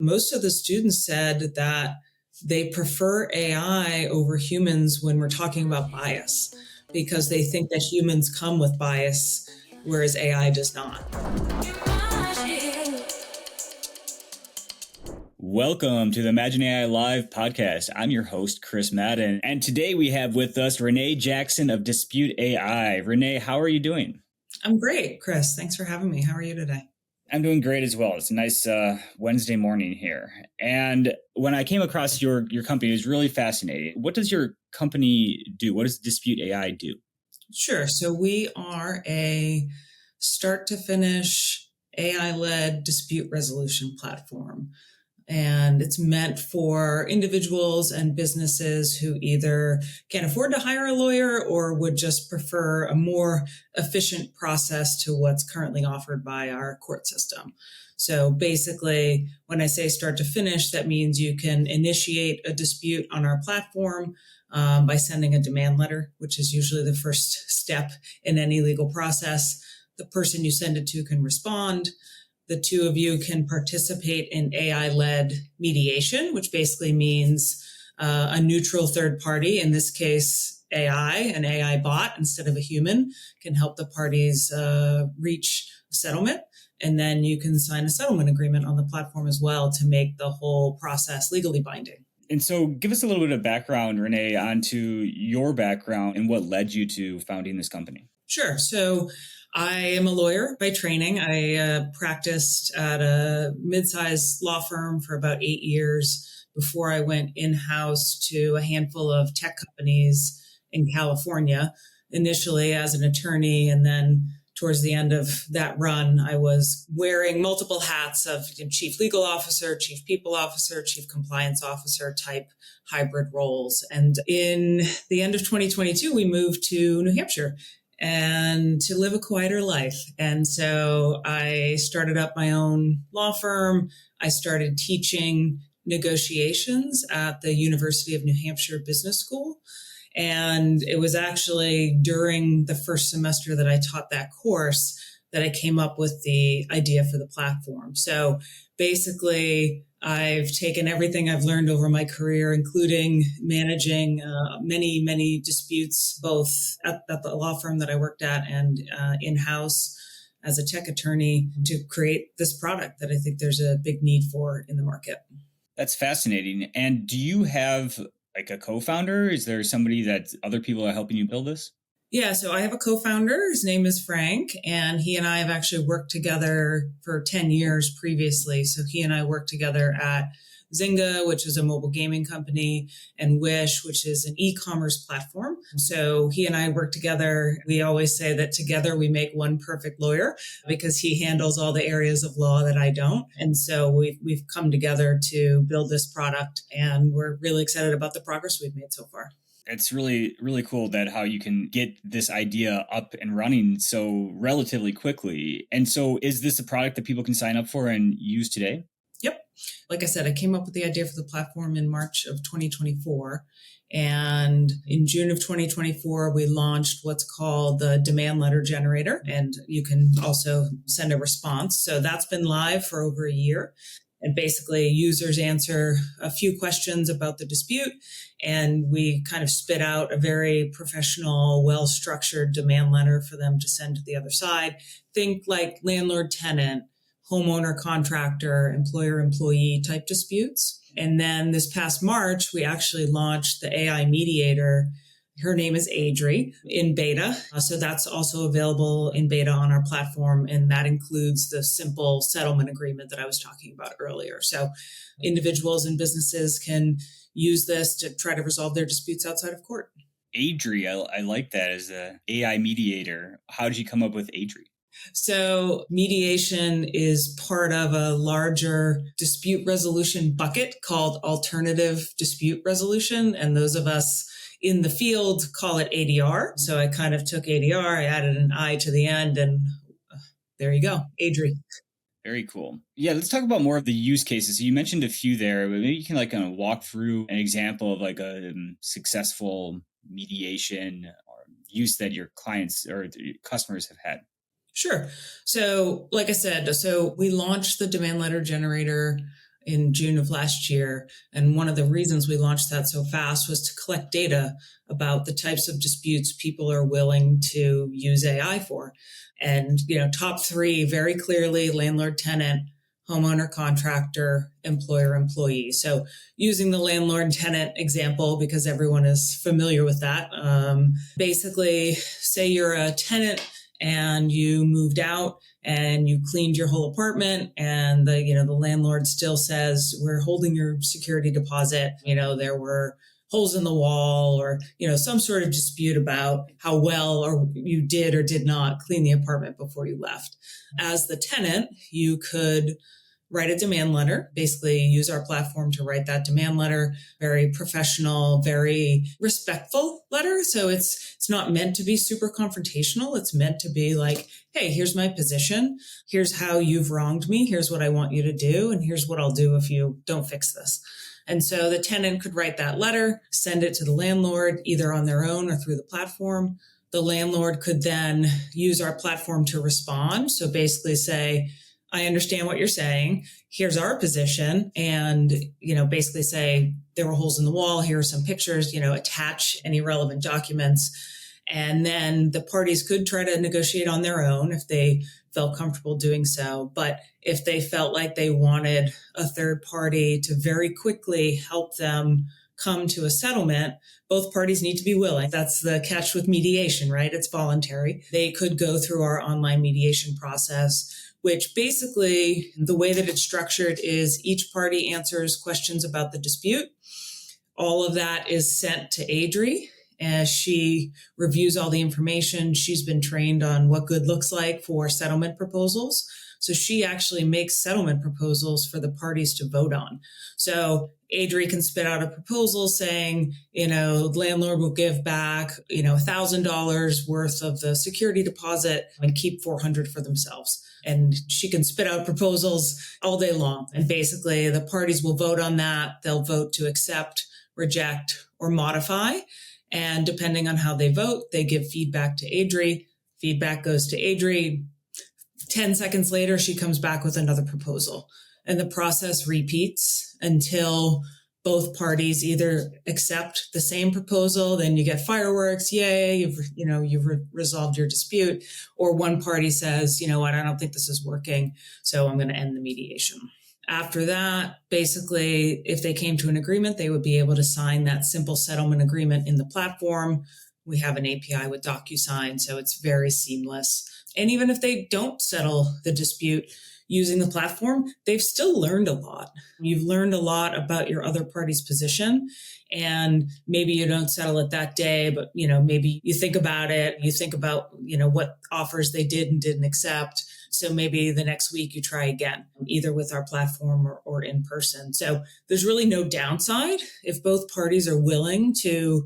Most of the students said that they prefer AI over humans when we're talking about bias because they think that humans come with bias, whereas AI does not. Welcome to the Imagine AI Live podcast. I'm your host, Chris Madden, and today we have with us Renee Jackson of Dispute.ai. Renee, how are you doing? I'm great, Chris. Thanks for having me. How are you today? I'm doing great as well. It's a nice Wednesday morning here. And when I came across your company, it was really fascinating. What does your company do? What does Dispute.ai do? Sure. So we are a start to finish AI-led dispute resolution platform. And it's meant for individuals and businesses who either can't afford to hire a lawyer or would just prefer a more efficient process to what's currently offered by our court system. So basically, when I say start to finish, that means you can initiate a dispute on our platform by sending a demand letter, which is usually the first step in any legal process. The person you send it to can respond. The two of you can participate in AI-led mediation, which basically means a neutral third party, in this case, an AI bot instead of a human, can help the parties reach a settlement. And then you can sign a settlement agreement on the platform as well to make the whole process legally binding. And so give us a little bit of background, Renee, onto your background and what led you to founding this company. Sure. So I am a lawyer by training. I practiced at a mid-sized law firm for about 8 years before I went in-house to a handful of tech companies in California, initially as an attorney. And then towards the end of that run, I was wearing multiple hats of chief legal officer, chief people officer, chief compliance officer type hybrid roles. And in the end of 2022, we moved to New Hampshire and to live a quieter life. And so I started up my own law firm. I started teaching negotiations at the University of New Hampshire Business School. And it was actually during the first semester that I taught that course that I came up with the idea for the platform. So basically, I've taken everything I've learned over my career, including managing many disputes, both at the law firm that I worked at and in-house as a tech attorney, to create this product that I think there's a big need for in the market. That's fascinating. And do you have like a co-founder? Is there somebody that other people are helping you build this? Yeah, so I have a co-founder. His name is Frank, and he and I have actually worked together for 10 years previously. So he and I worked together at Zynga, which is a mobile gaming company, and Wish, which is an e-commerce platform. So he and I work together. We always say that together we make one perfect lawyer because he handles all the areas of law that I don't. And so we've come together to build this product, and we're really excited about the progress we've made so far. It's really, really cool that how you can get this idea up and running so relatively quickly. And so is this a product that people can sign up for and use today? Yep. Like I said, I came up with the idea for the platform in March of 2024. And in June of 2024, we launched what's called the demand letter generator. And you can also send a response. So that's been live for over a year. And basically, users answer a few questions about the dispute, and we kind of spit out a very professional, well-structured demand letter for them to send to the other side. Think like landlord-tenant, homeowner-contractor, employer-employee type disputes. And then this past March, we actually launched the AI mediator. Her name is Adri, in beta. So that's also available in beta on our platform. And that includes the simple settlement agreement that I was talking about earlier. So individuals and businesses can use this to try to resolve their disputes outside of court. Adri, I like that as an AI mediator. How did you come up with Adri? So mediation is part of a larger dispute resolution bucket called alternative dispute resolution. And those of us in the field call it ADR. So I kind of took ADR, I added an I to the end, and there you go, Adri. Very cool. Yeah, let's talk about more of the use cases. So you mentioned a few there, but maybe you can kind of walk through an example of like a successful mediation or use that your clients or customers have had. Sure. So like I said, we launched the demand letter generator in June of last year. And one of the reasons we launched that so fast was to collect data about the types of disputes people are willing to use AI for. And, top three very clearly: landlord, tenant, homeowner, contractor, employer, employee. So using the landlord tenant example, because everyone is familiar with that, basically say you're a tenant and you moved out and you cleaned your whole apartment, and the landlord still says, we're holding your security deposit. There were holes in the wall, or some sort of dispute about how well or you did or did not clean the apartment before you left. As the tenant, you could write a demand letter, basically use our platform to write that demand letter, very professional, very respectful letter. So it's not meant to be super confrontational. It's meant to be like, hey, here's my position. Here's how you've wronged me. Here's what I want you to do. And here's what I'll do if you don't fix this. And so the tenant could write that letter, send it to the landlord, either on their own or through the platform. The landlord could then use our platform to respond. So basically say, I understand what you're saying. Here's our position. And, basically say there were holes in the wall. Here are some pictures, attach any relevant documents. And then the parties could try to negotiate on their own if they felt comfortable doing so. But if they felt like they wanted a third party to very quickly help them come to a settlement, both parties need to be willing. That's the catch with mediation, right? It's voluntary. They could go through our online mediation process, which basically the way that it's structured is each party answers questions about the dispute. All of that is sent to Adri as she reviews all the information. She's been trained on what good looks like for settlement proposals. So she actually makes settlement proposals for the parties to vote on. So Adri can spit out a proposal saying, the landlord will give back, $1,000 worth of the security deposit and keep $400 for themselves. And she can spit out proposals all day long. And basically the parties will vote on that. They'll vote to accept, reject, or modify. And depending on how they vote, they give feedback to Adri. Feedback goes to Adri. 10 seconds later, she comes back with another proposal. And the process repeats until both parties either accept the same proposal, then you get fireworks, yay, you've resolved your dispute, or one party says, what, I don't think this is working, so I'm going to end the mediation. After that, basically, if they came to an agreement, they would be able to sign that simple settlement agreement in the platform. We have an API with DocuSign, so it's very seamless. And even if they don't settle the dispute using the platform, they've still learned a lot. You've learned a lot about your other party's position. And maybe you don't settle it that day, but maybe you think about it. You think about what offers they did and didn't accept. So maybe the next week you try again, either with our platform or in person. So there's really no downside. If both parties are willing to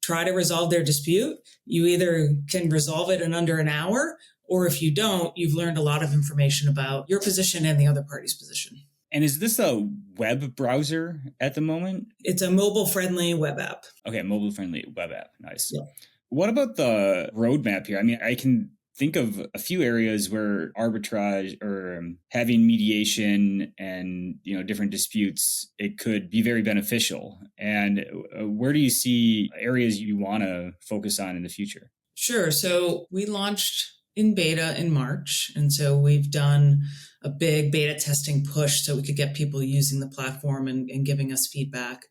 try to resolve their dispute, you either can resolve it in under an hour, or if you don't, you've learned a lot of information about your position and the other party's position. And is this a web browser at the moment? It's a mobile-friendly web app. Okay, mobile-friendly web app. Nice. Yeah. What about the roadmap here? I mean, I can think of a few areas where arbitrage or having mediation and different disputes, it could be very beneficial. And where do you see areas you want to focus on in the future? Sure. So we launched in beta in March. And so we've done a big beta testing push so we could get people using the platform and giving us feedback.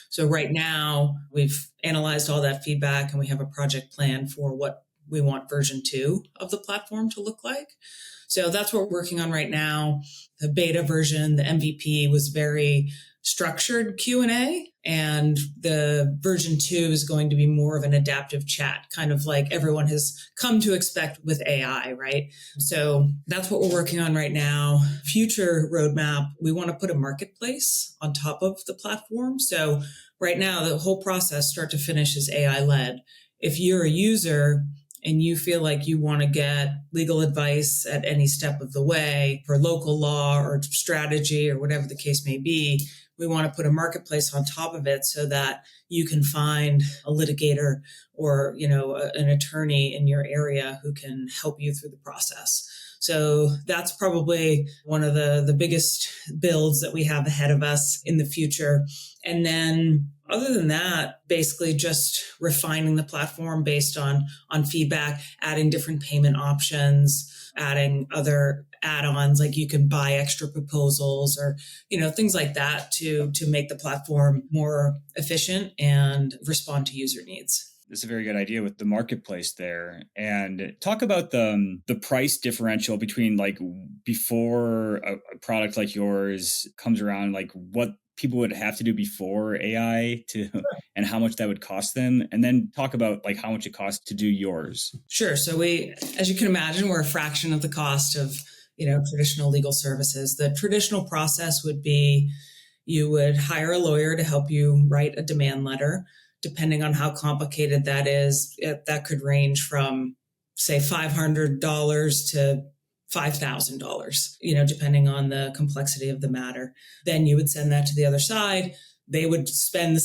So right now we've analyzed all that feedback and we have a project plan for what we want version 2 of the platform to look like. So that's what we're working on right now. The beta version, the MVP, was very structured Q&A, and the version 2 is going to be more of an adaptive chat, kind of like everyone has come to expect with AI, right? So that's what we're working on right now. Future roadmap, we want to put a marketplace on top of the platform. So right now, the whole process, start to finish, is AI-led. If you're a user and you feel like you want to get legal advice at any step of the way for local law or strategy or whatever the case may be, we want to put a marketplace on top of it so that you can find a litigator or, an attorney in your area who can help you through the process. So that's probably one of the biggest builds that we have ahead of us in the future. And then other than that, basically just refining the platform based on feedback, adding different payment options, adding other add-ons, like you can buy extra proposals or, things like that to make the platform more efficient and respond to user needs. That's a very good idea with the marketplace there. And talk about the price differential between like before a product like yours comes around, like what people would have to do before AI and how much that would cost them. And then talk about like how much it costs to do yours. Sure. So as you can imagine, we're a fraction of the cost of, traditional legal services. The traditional process would be you would hire a lawyer to help you write a demand letter. Depending on how complicated that is, that could range from, say, $500 to $5,000, depending on the complexity of the matter. Then you would send that to the other side. They would spend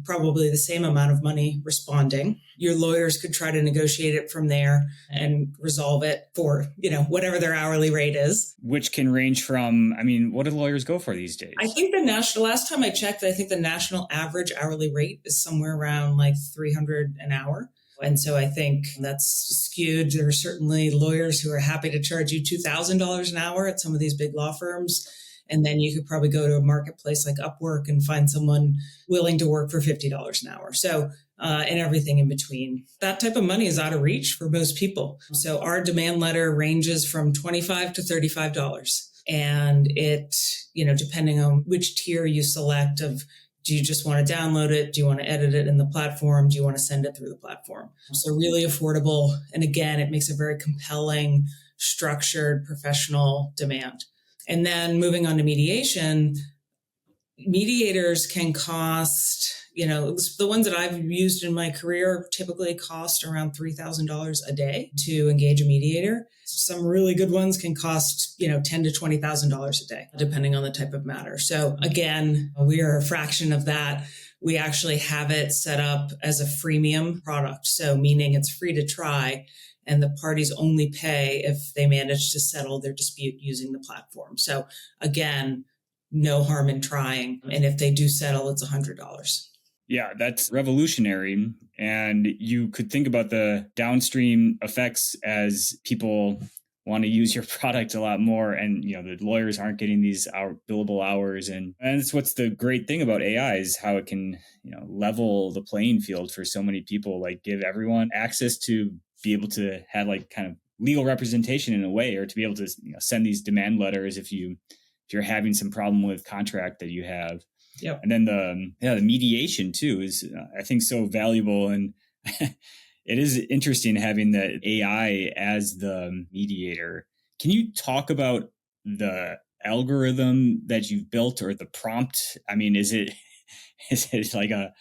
probably the same amount of money responding. Your lawyers could try to negotiate it from there and resolve it for, whatever their hourly rate is. Which can range from, what do lawyers go for these days? I think last time I checked, I think the national average hourly rate is somewhere around like $300 an hour. And so I think that's skewed. There are certainly lawyers who are happy to charge you $2,000 an hour at some of these big law firms. And then you could probably go to a marketplace like Upwork and find someone willing to work for $50 an hour. So, and everything in between. That type of money is out of reach for most people. So our demand letter ranges from $25 to $35. And it, depending on which tier you select of, do you just want to download it? Do you want to edit it in the platform? Do you want to send it through the platform? So really affordable. And again, it makes a very compelling, structured, professional demand. And then moving on to mediation, mediators can cost, the ones that I've used in my career typically cost around $3,000 a day to engage a mediator. Some really good ones can cost, $10,000 to $20,000 a day, depending on the type of matter. So again, we are a fraction of that. We actually have it set up as a freemium product. So meaning it's free to try. And the parties only pay if they manage to settle their dispute using the platform. So again, no harm in trying. And if they do settle, it's $100. Yeah, that's revolutionary. And you could think about the downstream effects as people want to use your product a lot more. And, the lawyers aren't getting these billable hours. And that's what's the great thing about AI is how it can, level the playing field for so many people, like give everyone access to be able to have like kind of legal representation in a way, or to be able to send these demand letters if you're having some problem with contract that you have. Yep. And then the mediation too is I think so valuable, and it is interesting having the AI as the mediator. Can you talk about the algorithm that you've built or the prompt? Is it like a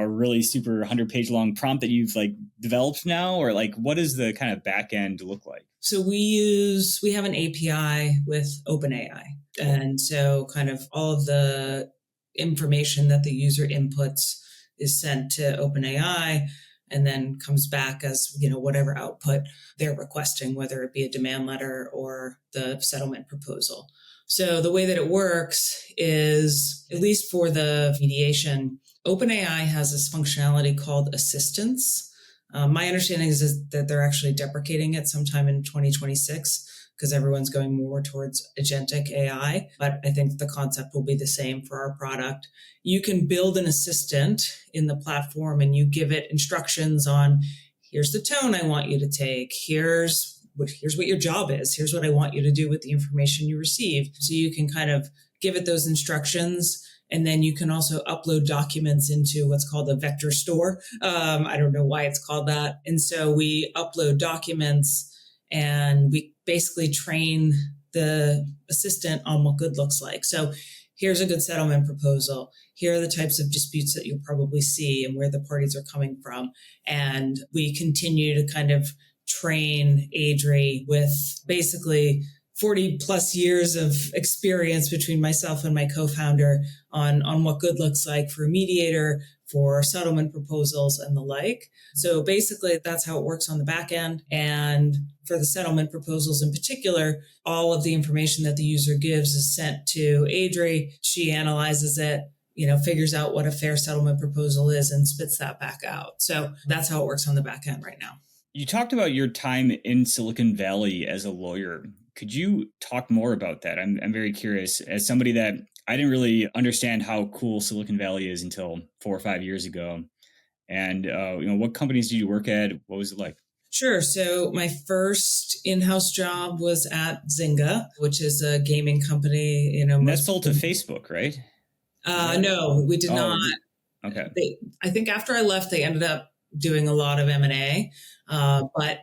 really super 100-page long prompt that you've like developed now, or like what does the kind of back end look like? So we have an API with OpenAI. And so kind of all of the information that the user inputs is sent to OpenAI and then comes back as, whatever output they're requesting, whether it be a demand letter or the settlement proposal. So the way that it works is, at least for the mediation, OpenAI has this functionality called assistance. My understanding is that they're actually deprecating it sometime in 2026 because everyone's going more towards agentic AI. But I think the concept will be the same for our product. You can build an assistant in the platform and you give it instructions on, here's the tone I want you to take. Here's what your job is. Here's what I want you to do with the information you receive. So you can kind of give it those instructions. And then you can also upload documents into what's called a vector store. I don't know why it's called that. And so we upload documents and we basically train the assistant on what good looks like. So here's a good settlement proposal. Here are the types of disputes that you'll probably see and where the parties are coming from. And we continue to kind of train Adri with basically 40 plus years of experience between myself and my co-founder on what good looks like for a mediator, for settlement proposals and the like. So basically that's how it works on the back end. And for the settlement proposals in particular, all of the information that the user gives is sent to Adri. She analyzes it, figures out what a fair settlement proposal is and spits that back out. So that's how it works on the back end right now. You talked about your time in Silicon Valley as a lawyer. Could you talk more about that? I'm very curious. As somebody that I didn't really understand how cool Silicon Valley is until 4 or 5 years ago. And, what companies did you work at? What was it like? Sure. So my first in-house job was at Zynga, which is a gaming company. And that's sold to Facebook, right? No, we did not. Okay. I think after I left, they ended up doing a lot of M&A. But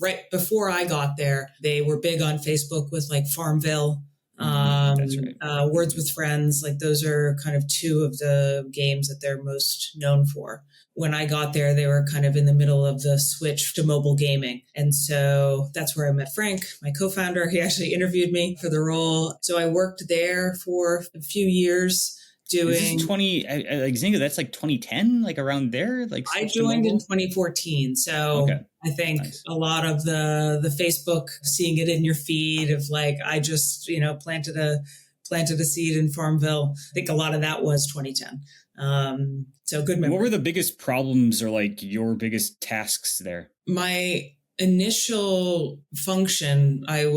right before I got there, they were big on Facebook with like Farmville, that's right. Words with Friends. Like those are kind of two of the games that they're most known for. When I got there, they were kind of in the middle of the switch to mobile gaming. And so that's where I met Frank, my co-founder. He actually interviewed me for the role. So I worked there for a few years. Is this Zynga, that's like 2010, like around there? Like I joined in 2014. So okay. I think a lot of the Facebook, seeing it in your feed of like, I just, planted a seed in Farmville. I think a lot of that was 2010. So good memory. What were the biggest problems or like your biggest tasks there? My initial function, I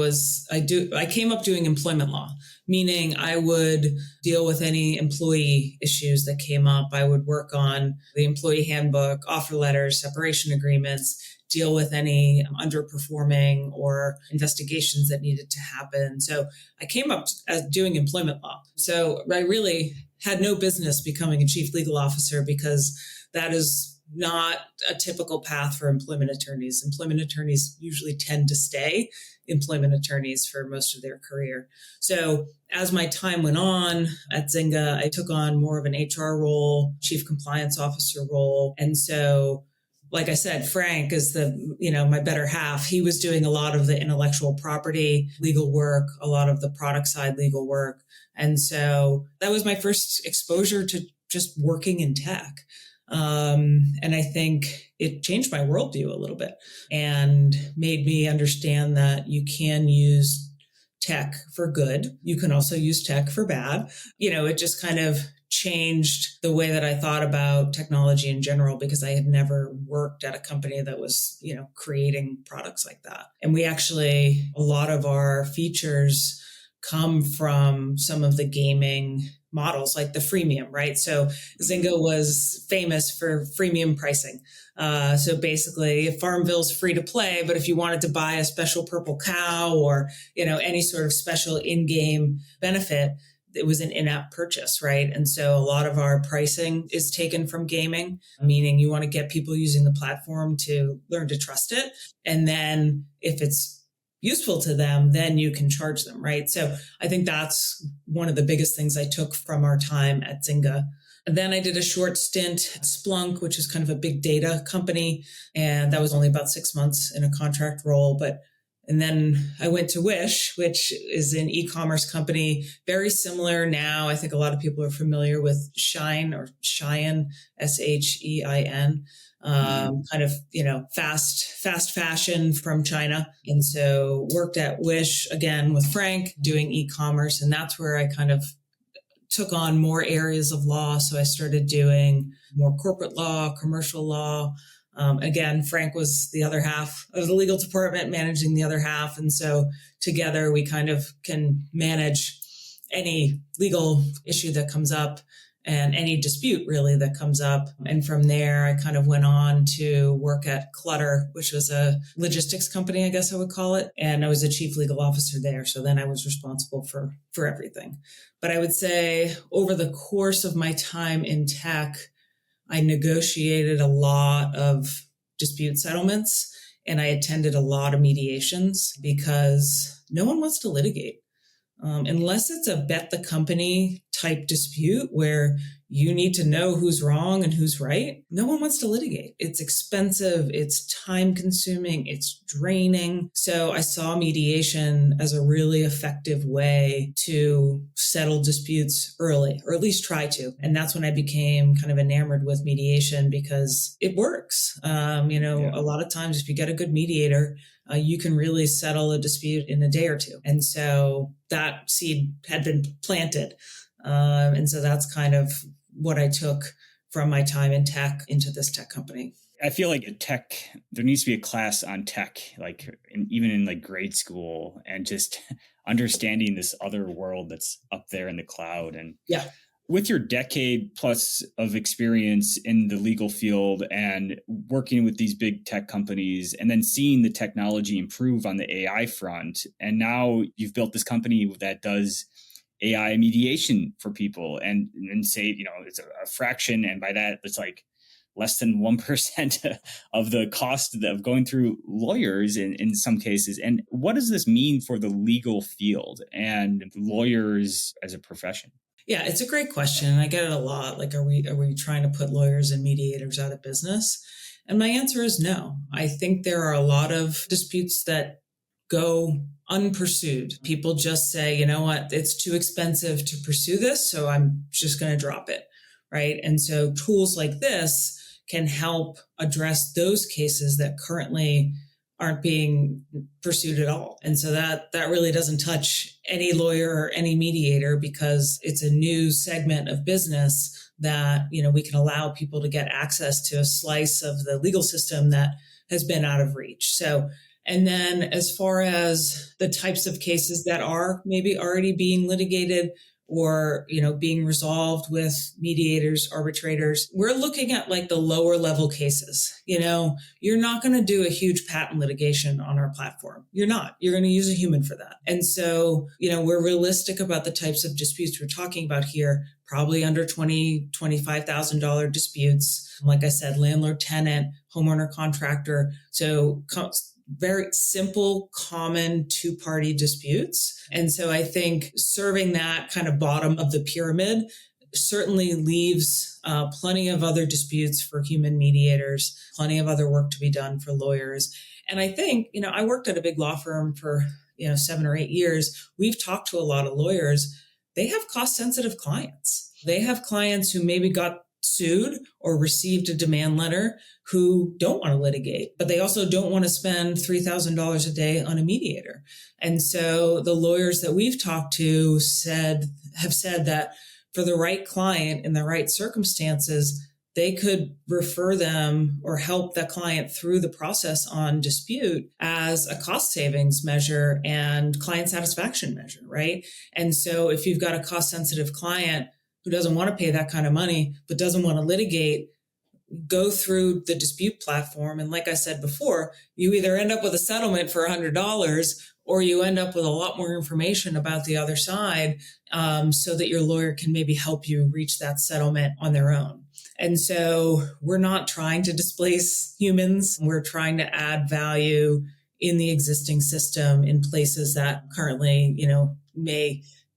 came up doing employment law, meaning I would deal with any employee issues that came up. I would work on the employee handbook, offer letters, separation agreements, deal with any underperforming or investigations that needed to happen. So I came up as doing employment law. So I really had no business becoming a chief legal officer because that is not a typical path for employment attorneys. Employment attorneys usually tend to stay employment attorneys for most of their career. So as my time went on at Zynga, I took on more of an HR role, chief compliance officer role. And so, like I said, Frank is my better half. He was doing a lot of the intellectual property legal work, a lot of the product side legal work. And so that was my first exposure to just working in tech. And I think it changed my worldview a little bit and made me understand that you can use tech for good. You can also use tech for bad. It just kind of changed the way that I thought about technology in general, because I had never worked at a company that was, creating products like that. And a lot of our features come from some of the gaming models, like the freemium, right? So Zynga was famous for freemium pricing. So basically, Farmville's free to play, but if you wanted to buy a special purple cow or, any sort of special in-game benefit, it was an in-app purchase, right? And so a lot of our pricing is taken from gaming, meaning you want to get people using the platform to learn to trust it. And then if it's useful to them, then you can charge them, right? So I think that's one of the biggest things I took from our time at Zynga. And then I did a short stint at Splunk, which is kind of a big data company. And that was only about 6 months in a contract role. And then I went to Wish, which is an e-commerce company, very similar now. I think a lot of people are familiar with Shein, Shein. Kind of, fast fashion from China. And so worked at Wish again with Frank doing e-commerce. And that's where I kind of took on more areas of law. So I started doing more corporate law, commercial law. Again, Frank was the other half of the legal department, managing the other half. And so together we kind of can manage any legal issue that comes up and any dispute really that comes up. And from there, I kind of went on to work at Clutter, which was a logistics company, I guess I would call it. And I was a chief legal officer there. So then I was responsible for everything. But I would say over the course of my time in tech, I negotiated a lot of dispute settlements and I attended a lot of mediations because no one wants to litigate. Unless it's a bet the company type dispute where you need to know who's wrong and who's right, no one wants to litigate. It's expensive, it's time consuming, it's draining. So I saw mediation as a really effective way to settle disputes early, or at least try to. And that's when I became kind of enamored with mediation because it works. A lot of times if you get a good mediator, you can really settle a dispute in a day or two. And so that seed had been planted. And so that's kind of what I took from my time in tech into this tech company. I feel like there needs to be a class on tech, even in grade school, and just understanding this other world that's up there in the cloud. And with your decade plus of experience in the legal field and working with these big tech companies, and then seeing the technology improve on the AI front, and now you've built this company that does AI mediation for people and say, it's a fraction. And by that, it's less than 1% of the cost of going through lawyers in some cases. And what does this mean for the legal field and lawyers as a profession? Yeah, it's a great question. And I get it a lot. Are we trying to put lawyers and mediators out of business? And my answer is no. I think there are a lot of disputes that go unpursued. People just say, you know what, it's too expensive to pursue this, so I'm just going to drop it, right? And so tools like this can help address those cases that currently aren't being pursued at all. And so that really doesn't touch any lawyer or any mediator, because it's a new segment of business that, we can allow people to get access to a slice of the legal system that has been out of reach. So, and then as far as the types of cases that are maybe already being litigated or, being resolved with mediators, arbitrators, we're looking at the lower level cases. You're not going to do a huge patent litigation on our platform. You're not. You're going to use a human for that. And so, we're realistic about the types of disputes we're talking about here, probably under $20,000, $25,000 disputes. Like I said, landlord, tenant, homeowner, contractor. So very simple, common two-party disputes. And so I think serving that kind of bottom of the pyramid certainly leaves plenty of other disputes for human mediators, plenty of other work to be done for lawyers. And I think, I worked at a big law firm for, 7 or 8 years. We've talked to a lot of lawyers. They have cost-sensitive clients. They have clients who maybe got sued or received a demand letter who don't want to litigate, but they also don't want to spend $3,000 a day on a mediator. And so the lawyers that we've talked to have said that for the right client in the right circumstances, they could refer them or help the client through the process on dispute as a cost savings measure and client satisfaction measure, right? And so if you've got a cost sensitive client who doesn't want to pay that kind of money, but doesn't want to litigate, go through the dispute platform. And like I said before, you either end up with a settlement for $100 or you end up with a lot more information about the other side, so that your lawyer can maybe help you reach that settlement on their own. And so we're not trying to displace humans. We're trying to add value in the existing system in places that currently,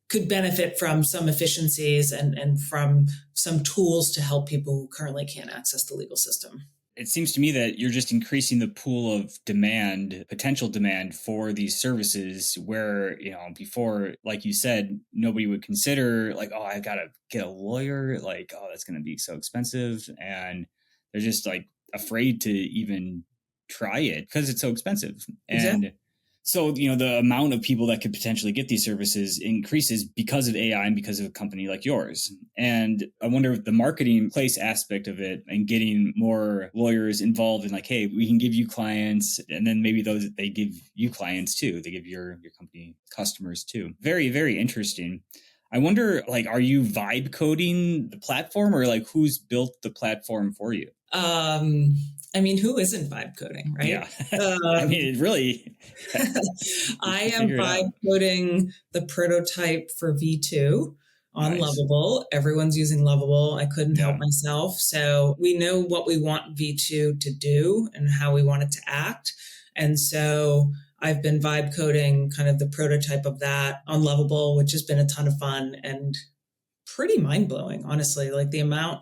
could benefit from some efficiencies and from some tools to help people who currently can't access the legal system. It seems to me that you're just increasing the pool of demand, potential demand for these services where, before, like you said, nobody would consider I got to get a lawyer. That's going to be so expensive. And they're just afraid to even try it because it's so expensive. Exactly. And so, the amount of people that could potentially get these services increases because of AI and because of a company like yours. And I wonder if the marketplace aspect of it and getting more lawyers involved in hey, we can give you clients, and then maybe they give you clients too. They give your company customers too. Very, very interesting. I wonder, are you vibe coding the platform or who's built the platform for you? Who isn't vibe coding, right? Yeah. It really... I am vibe coding the prototype for V2 on Lovable. Everyone's using Lovable. I couldn't help myself. So we know what we want V2 to do and how we want it to act. And so I've been vibe coding kind of the prototype of that on Lovable, which has been a ton of fun and pretty mind-blowing, honestly. Like the amount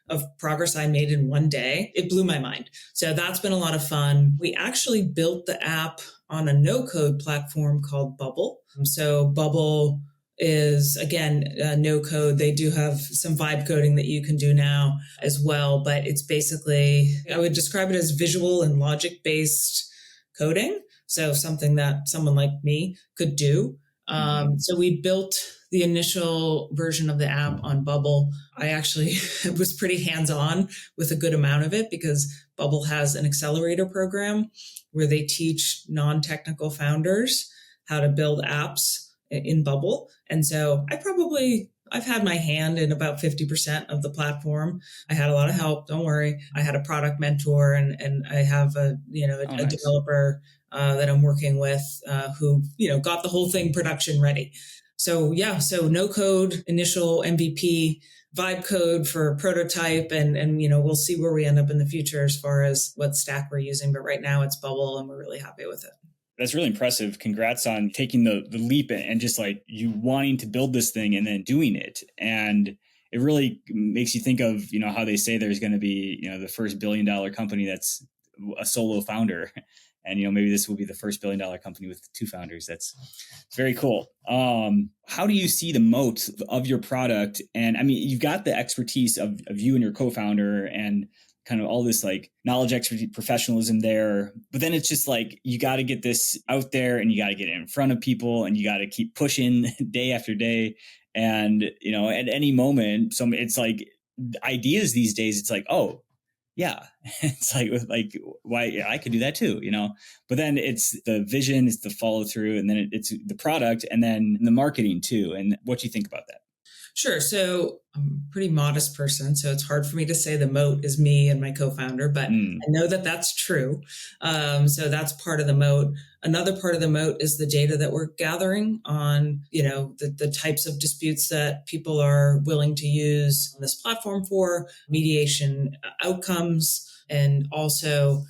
of progress I made in one day, it blew my mind. So that's been a lot of fun. We actually built the app on a no-code platform called Bubble. So Bubble is, again, no code. They do have some vibe coding that you can do now as well, but it's basically, I would describe it as visual and logic-based coding. So something that someone like me could do. So we built the initial version of the app on Bubble. I actually was pretty hands-on with a good amount of it because Bubble has an accelerator program where they teach non-technical founders how to build apps in Bubble. And so I've had my hand in about 50% of the platform. I had a lot of help. Don't worry. I had a product mentor and I have a Nice. developer that I'm working with who, got the whole thing production ready. So no code, initial MVP, vibe code for prototype, and we'll see where we end up in the future as far as what stack we're using. But right now it's Bubble and we're really happy with it. That's really impressive. Congrats on taking the leap and just like you wanting to build this thing and then doing it. And it really makes you think of, how they say there's going to be, the first $1 billion company that's a solo founder. And, maybe this will be the first $1 billion company with 2 founders. That's very cool. How do you see the moat of your product? And I mean, you've got the expertise of you and your co-founder and kind of all this like knowledge, expertise, professionalism there. But then it's just like, you got to get this out there and you got to get it in front of people and you got to keep pushing day after day. And, at any moment, it's like ideas these days, it's like, oh, yeah, it's like why I could do that too, but then it's the vision, it's the follow through, and then it's the product and then the marketing too. And what do you think about that? Sure. So I'm a pretty modest person, so it's hard for me to say the moat is me and my co-founder, but I know that that's true. So that's part of the moat. Another part of the moat is the data that we're gathering on, the types of disputes that people are willing to use this platform for, mediation outcomes, and also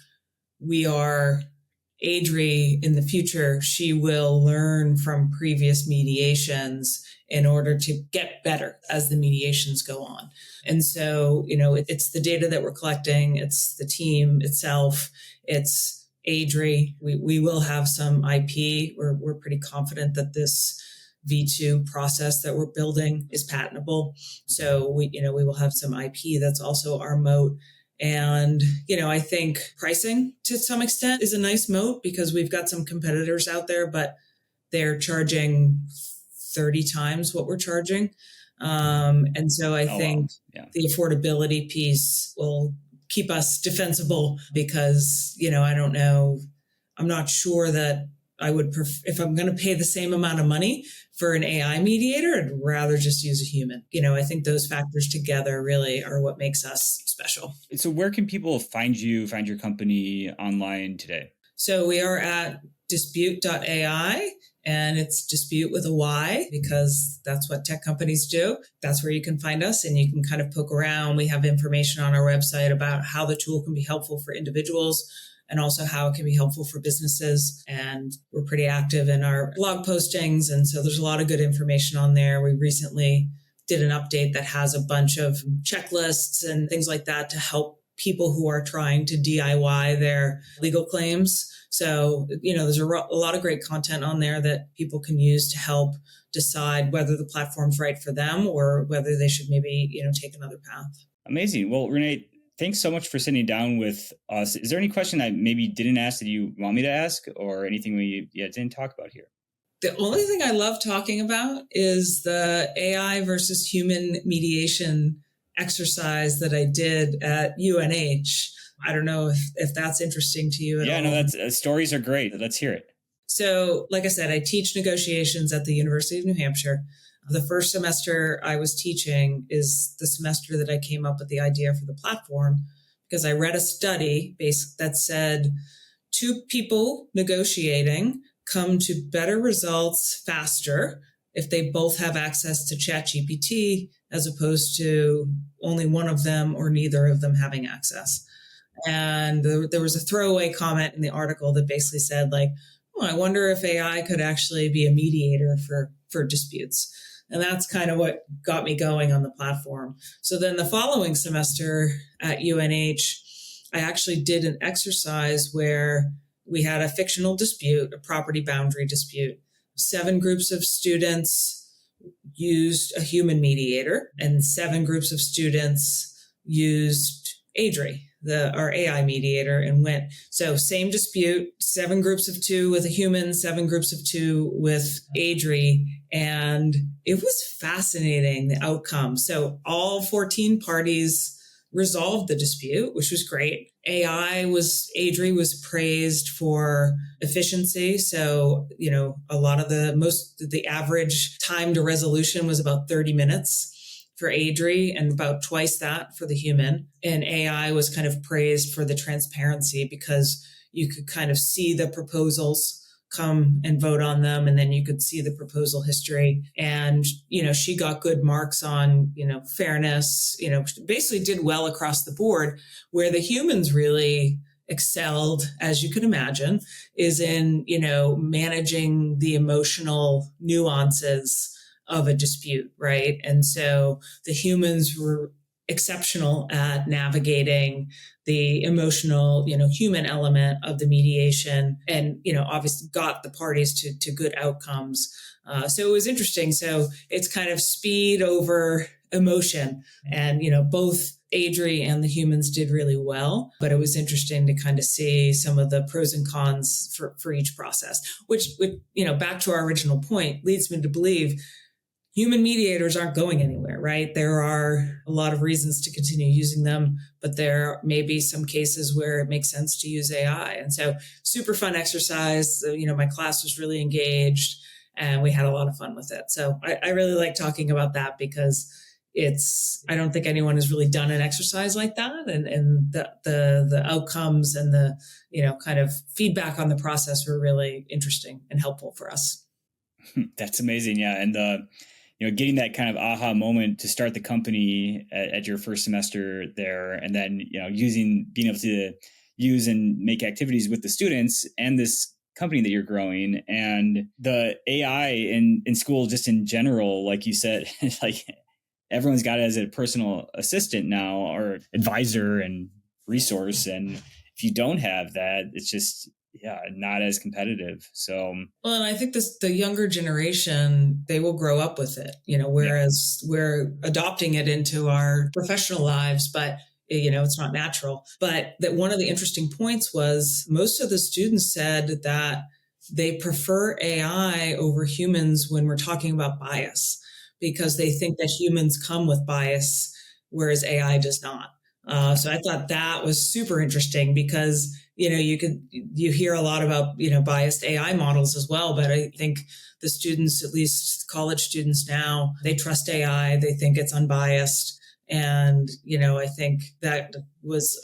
Adri in the future, she will learn from previous mediations in order to get better as the mediations go on. And so, it's the data that we're collecting. It's the team itself. It's Adri. We will have some IP. We're pretty confident that this V2 process that we're building is patentable. So we will have some IP that's also our moat. And, I think pricing to some extent is a nice moat because we've got some competitors out there, but they're charging 30 times what we're charging. And so I think the affordability piece will keep us defensible because, I don't know, I'm not sure that I would, if I'm going to pay the same amount of money for an AI mediator, I'd rather just use a human. I think those factors together really are what makes us special. So where can people find you, find your company online today? So we are at Dispute.ai, and it's dispute with a Y because that's what tech companies do. That's where you can find us and you can kind of poke around. We have information on our website about how the tool can be helpful for individuals and also how it can be helpful for businesses. And we're pretty active in our blog postings. And so there's a lot of good information on there. We recently did an update that has a bunch of checklists and things like that to help people who are trying to DIY their legal claims. So, there's a lot of great content on there that people can use to help decide whether the platform's right for them or whether they should maybe, take another path. Amazing. Well, Renee, thanks so much for sitting down with us. Is there any question I maybe didn't ask that you want me to ask or anything we didn't talk about here? The only thing I love talking about is the AI versus human mediation exercise that I did at UNH. I don't know if that's interesting to you at all. Yeah, no, that's stories are great. Let's hear it. So, like I said, I teach negotiations at the University of New Hampshire. The first semester I was teaching is the semester that I came up with the idea for the platform because I read a study that said 2 people negotiating come to better results faster if they both have access to ChatGPT as opposed to only one of them or neither of them having access. And there was a throwaway comment in the article that basically said I wonder if AI could actually be a mediator for disputes. And that's kind of what got me going on the platform. So then the following semester at UNH, I actually did an exercise where we had a fictional dispute, a property boundary dispute. 7 groups of students used a human mediator, and 7 groups of students used Adri, our AI mediator, and went. So same dispute, 7 groups of 2 with a human, 7 groups of 2 with Adri. And it was fascinating, the outcome. So all 14 parties resolved the dispute, which was great. Adri was praised for efficiency. So, a lot of the average time to resolution was about 30 minutes for Adri and about twice that for the human. And AI was kind of praised for the transparency because you could kind of see the proposals, come and vote on them, and then you could see the proposal history. And, she got good marks on, fairness, basically did well across the board. Where the humans really excelled, as you can imagine, is in, managing the emotional nuances of a dispute, right? And so the humans were exceptional at navigating the emotional, human element of the mediation, and, obviously got the parties to good outcomes. So it was interesting. So it's kind of speed over emotion, and, both Adri and the humans did really well, but it was interesting to kind of see some of the pros and cons for each process, which, back to our original point, leads me to believe human mediators aren't going anywhere, right? There are a lot of reasons to continue using them, but there may be some cases where it makes sense to use AI. And so super fun exercise. My class was really engaged and we had a lot of fun with it. So I really like talking about that because I don't think anyone has really done an exercise like that. And the outcomes and the, kind of feedback on the process were really interesting and helpful for us. That's amazing. Yeah. And getting that kind of aha moment to start the company at your first semester there, and then, being able to use and make activities with the students and this company that you're growing, and the AI in school just in general, like you said, like everyone's got it as a personal assistant now or advisor and resource. And if you don't have that, it's just, not as competitive. So, well, and I think the younger generation, they will grow up with it, whereas we're adopting it into our professional lives, but it's not natural. But that one of the interesting points was most of the students said that they prefer AI over humans when we're talking about bias, because they think that humans come with bias, whereas AI does not. So I thought that was super interesting because, you hear a lot about, biased AI models as well. But I think the students, at least college students now, they trust AI. They think it's unbiased. And, I think that was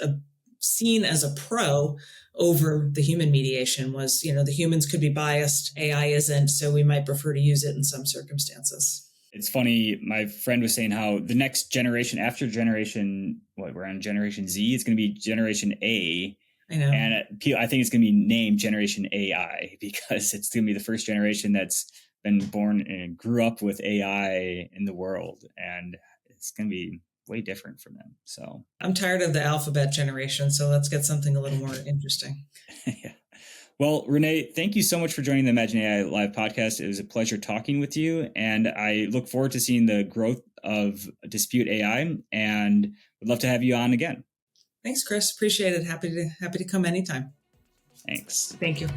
seen as a pro over the human mediation was, the humans could be biased. AI isn't. So we might prefer to use it in some circumstances. It's funny. My friend was saying how the next generation after we're on Generation Z, it's going to be Generation A. I know. And I think it's going to be named Generation AI because it's going to be the first generation that's been born and grew up with AI in the world. And it's going to be way different from them. So I'm tired of the alphabet generation. So let's get something a little more interesting. Yeah. Well, Renee, thank you so much for joining the Imagine AI Live podcast. It was a pleasure talking with you, and I look forward to seeing the growth of Dispute.ai, and would love to have you on again. Thanks, Chris. Appreciate it. Happy to come anytime. Thanks. Thank you.